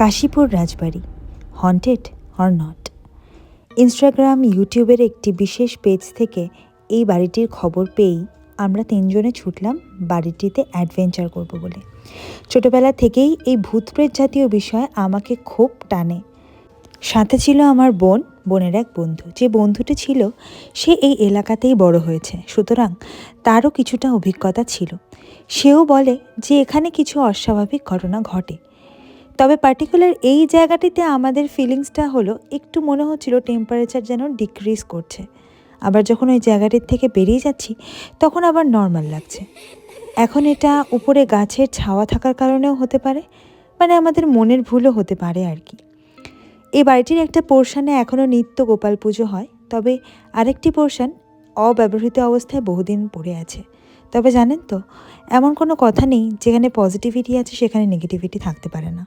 Kashipur Rajbari, haunted or not. Instagram, ইউটিউবের একটি বিশেষ পেজ থেকে এই বাড়িটির খবর পেয়েই আমরা তিনজনে ছুটলাম বাড়িটিতে অ্যাডভেঞ্চার করব বলে। ছোটবেলা থেকেই এই ভূতপ্রেত জাতীয় বিষয় আমাকে খুব টানে। সাথে ছিল আমার বোনের এক বন্ধু, যে বন্ধুটি ছিল সে এই এলাকাতেই বড় হয়েছে, সুতরাং তারও কিছুটা অভিজ্ঞতা ছিল। সেও বলে যে এখানে কিছু অস্বাভাবিক ঘটনা ঘটে। তবে পার্টিকুলার এই জায়গাটিতে আমাদের ফিলিংসটা হলো একটু মনে হচ্ছিল টেম্পারেচার যেন ডিক্রিজ করছে। আবার যখন ওই জায়গাটির থেকে বেরিয়ে যাচ্ছি তখন আবার নর্মাল লাগছে। এখন এটা উপরে গাছের ছাওয়া থাকার কারণেও হতে পারে, মানে আমাদের মনের ভুলও হতে পারে আর কি। এই বাড়িটির একটা পোর্শনে এখনও নিত্য গোপাল পুজো হয়, তবে আরেকটি পোর্শন অব্যবহৃত অবস্থায় বহুদিন পড়ে আছে। তবে জানেন তো, এমন কোনো কথা নেই যেখানে পজিটিভিটি আছে সেখানে নেগেটিভিটি থাকতে পারে না।